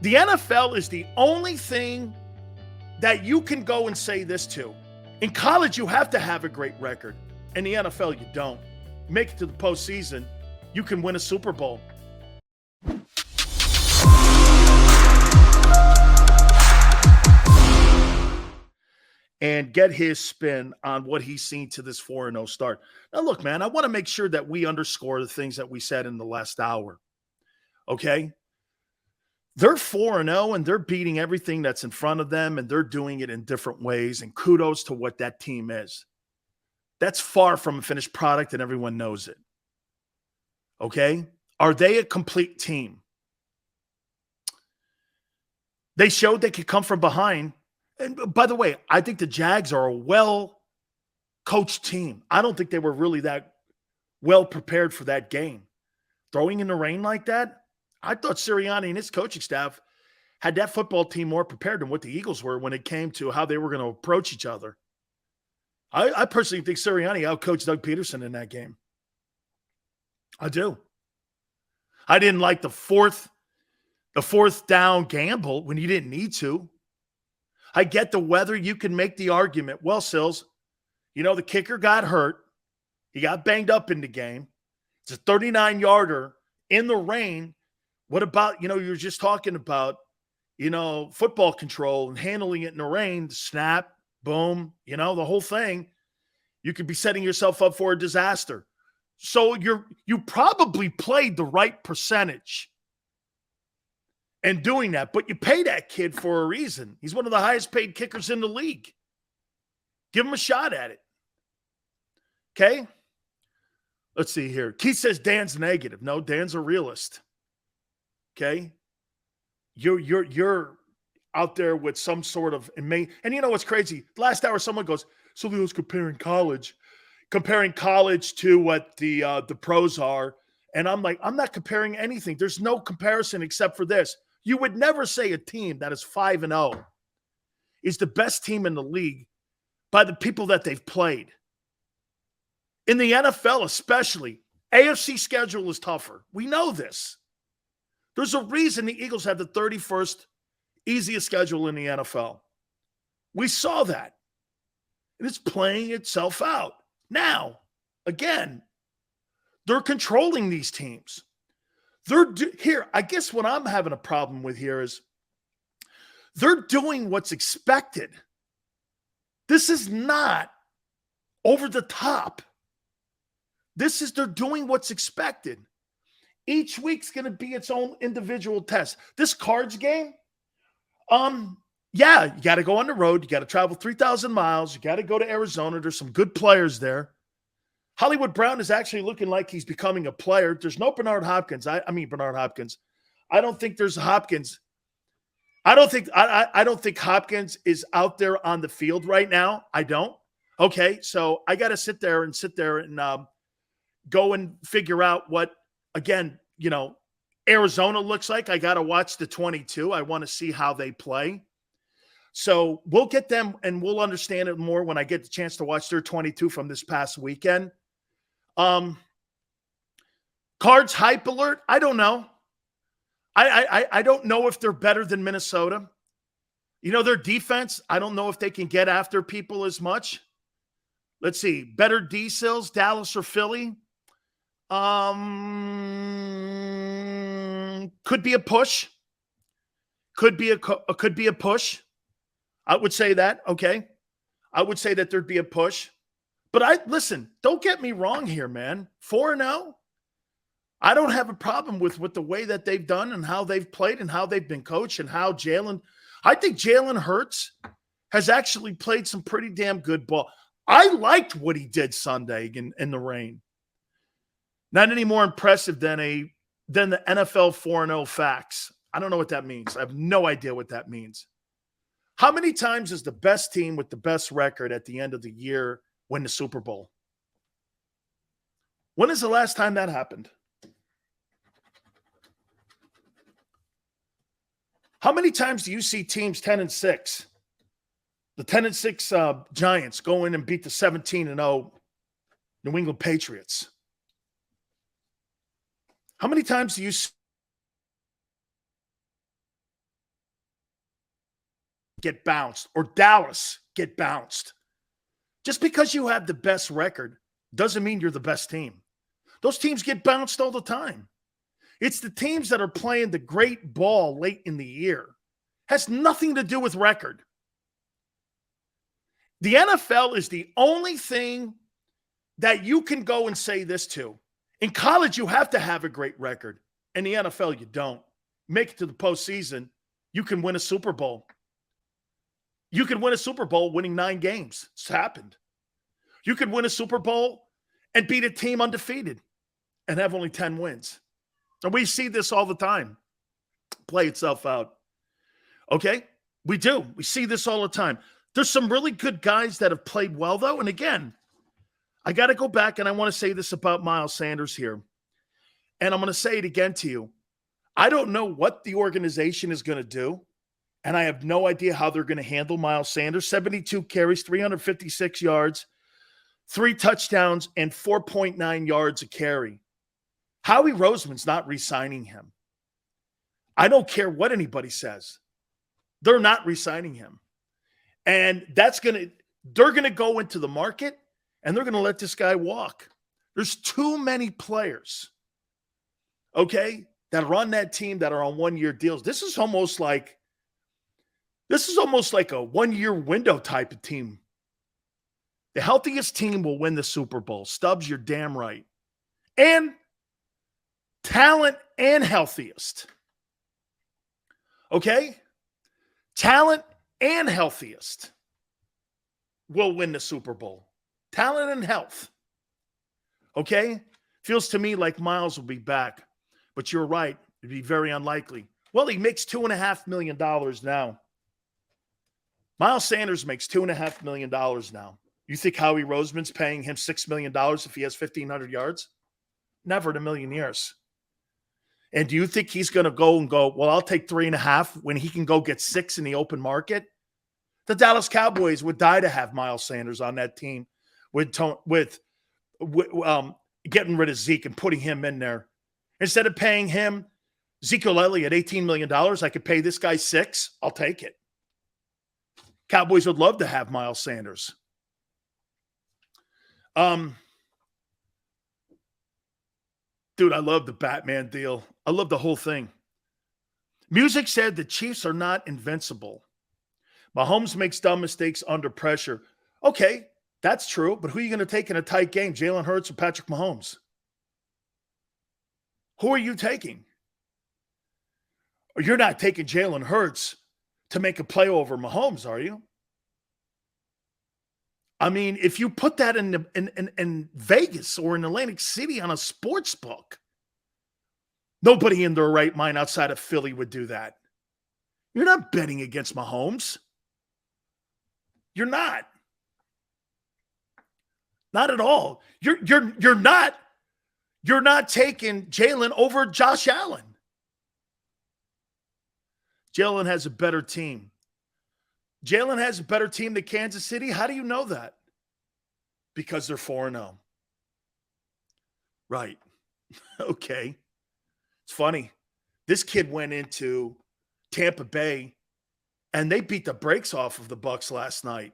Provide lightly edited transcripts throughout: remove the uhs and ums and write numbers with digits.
The NFL is the only thing that you can go and say this to. In college, you have to have a great record. In the NFL, you don't. Make it to the postseason, you can win a Super Bowl. And get his spin on what he's seen to this 4-0 start. Now, look, man, I want to make sure that we underscore the things that we said in the last hour. Okay? They're 4-0 and they're beating everything that's in front of them, and they're doing it in different ways. And kudos to what that team is. That's far from a finished product, and everyone knows it. Okay? Are they a complete team? They showed they could come from behind. And by the way, I think the Jags are a well-coached team. I don't think they were really that well prepared for that game. Throwing in the rain like that, I thought Sirianni and his coaching staff had that football team more prepared than what the Eagles were when it came to how they were going to approach each other. I personally think Sirianni outcoached Doug Pederson in that game. I do. I didn't like the fourth down gamble when you didn't need to. I get the weather. You can make the argument. Well, Sills, the kicker got hurt. He got banged up in the game. It's a 39-yarder in the rain. What about, you were just talking about, football control and handling it in the rain, snap, boom, the whole thing. You could be setting yourself up for a disaster. So you probably played the right percentage and doing that, but you pay that kid for a reason. He's one of the highest paid kickers in the league. Give him a shot at it. Okay? Let's see here. Keith says Dan's negative. No, Dan's a realist. Okay? You're out there with some sort of and you know what's crazy? Last hour someone goes, Sileo's comparing college to what the pros are. And I'm like, I'm not comparing anything. There's no comparison except for this. You would never say a team that is 5-0 is the best team in the league by the people that they've played. In the NFL especially, AFC schedule is tougher. We know this. There's a reason the Eagles have the 31st easiest schedule in the NFL. We saw that. And it's playing itself out. Now, again, they're controlling these teams. Here, I guess what I'm having a problem with here is they're doing what's expected. This is not over the top. They're doing what's expected. Each week's going to be its own individual test. This Cards game, you got to go on the road. You got to travel 3,000 miles. You got to go to Arizona. There's some good players there. Hollywood Brown is actually looking like he's becoming a player. There's no Bernard Hopkins. I mean Bernard Hopkins. I don't think there's Hopkins. I don't think Hopkins is out there on the field right now. I don't. Okay, so I got to sit there and go and figure out what, again, Arizona looks like. I got to watch the 22. I want to see how they play. So we'll get them and we'll understand it more when I get the chance to watch their 22 from this past weekend. Cards hype alert. I don't know. I don't know if they're better than Minnesota. Their defense, I don't know if they can get after people as much. Let's see. Better D-Sills, Dallas or Philly? Could be a push. Could be a push. I would say that, okay? I would say that there'd be a push. But listen, don't get me wrong here, man. 4-0, I don't have a problem with the way that they've done and how they've played and how they've been coached and how I think Jalen Hurts has actually played some pretty damn good ball. I liked what he did Sunday in the rain. Not any more impressive than the NFL 4-0 facts. I don't know what that means. I have no idea what that means. How many times is the best team with the best record at the end of the year win the Super Bowl? When is the last time that happened? How many times do you see teams 10-6? The 10-6 Giants go in and beat the 17-0 New England Patriots. How many times do you see get bounced or Dallas get bounced. Just because you have the best record doesn't mean you're the best team. Those teams get bounced all the time. It's the teams that are playing the great ball late in the year. Has nothing to do with record. The NFL is the only thing that you can go and say this to. In college, you have to have a great record. In the NFL, you don't. Make it to the postseason, you can win a Super Bowl. You can win a Super Bowl winning 9 games. It's happened. You could win a Super Bowl and beat a team undefeated and have only 10 wins. And we see this all the time play itself out. Okay? We do. We see this all the time. There's some really good guys that have played well, though. And again, I got to go back, and I want to say this about Miles Sanders here. And I'm going to say it again to you. I don't know what the organization is going to do, and I have no idea how they're going to handle Miles Sanders. 72 carries, 356 yards, 3 touchdowns, and 4.9 yards a carry. Howie Roseman's not re-signing him. I don't care what anybody says. They're not re-signing him. And they're going to go into the market, and they're going to let this guy walk. There's too many players, okay, that are on that team that are on one-year deals. This is almost like a 1-year window type of team. The healthiest team will win the Super Bowl. Stubbs, you're damn right. And talent and healthiest. Okay? Talent and healthiest will win the Super Bowl. Talent and health. Okay? Feels to me like Miles will be back. But you're right. It'd be very unlikely. Well, he makes $2.5 million now. Miles Sanders makes $2.5 million now. You think Howie Roseman's paying him $6 million if he has 1,500 yards? Never in a million years. And do you think he's going to go, well, I'll take 3.5 when he can go get 6 in the open market? The Dallas Cowboys would die to have Miles Sanders on that team with getting rid of Zeke and putting him in there. Instead of paying him Ezekiel Elliott $18 million, I could pay this guy 6. I'll take it. Cowboys would love to have Miles Sanders. Dude, I love the Batman deal. I love the whole thing. Music said the Chiefs are not invincible. Mahomes makes dumb mistakes under pressure. Okay, that's true, but who are you going to take in a tight game, Jalen Hurts or Patrick Mahomes? Who are you taking? Or you're not taking Jalen Hurts to make a play over Mahomes, are you? I mean, if you put that in Vegas or in Atlantic City on a sports book, nobody in their right mind outside of Philly would do that. You're not betting against Mahomes. You're not. Not at all. You're not taking Jalen over Josh Allen. Jalen has a better team. Jalen has a better team than Kansas City. How do you know that? Because they're 4-0. Right. Okay. It's funny. This kid went into Tampa Bay and they beat the brakes off of the Bucs last night.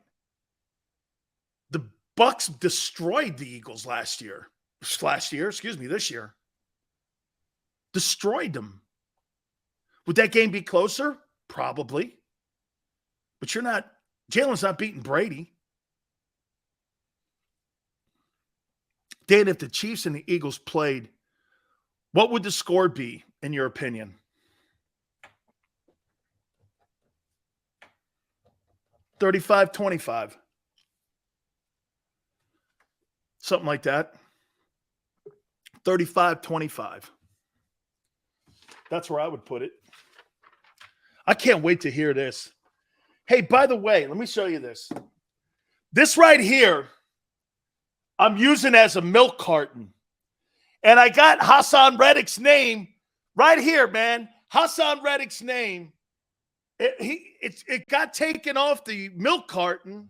The Bucs destroyed the Eagles this year. Destroyed them. Would that game be closer? Probably. But Jalen's not beating Brady. Dan, if the Chiefs and the Eagles played, what would the score be, in your opinion? 35-25. Something like that. 35-25. That's where I would put it. I can't wait to hear this. Hey, by the way, let me show you this. This right here, I'm using as a milk carton. And I got Hassan Reddick's name right here, man. Hassan Reddick's name. It got taken off the milk carton.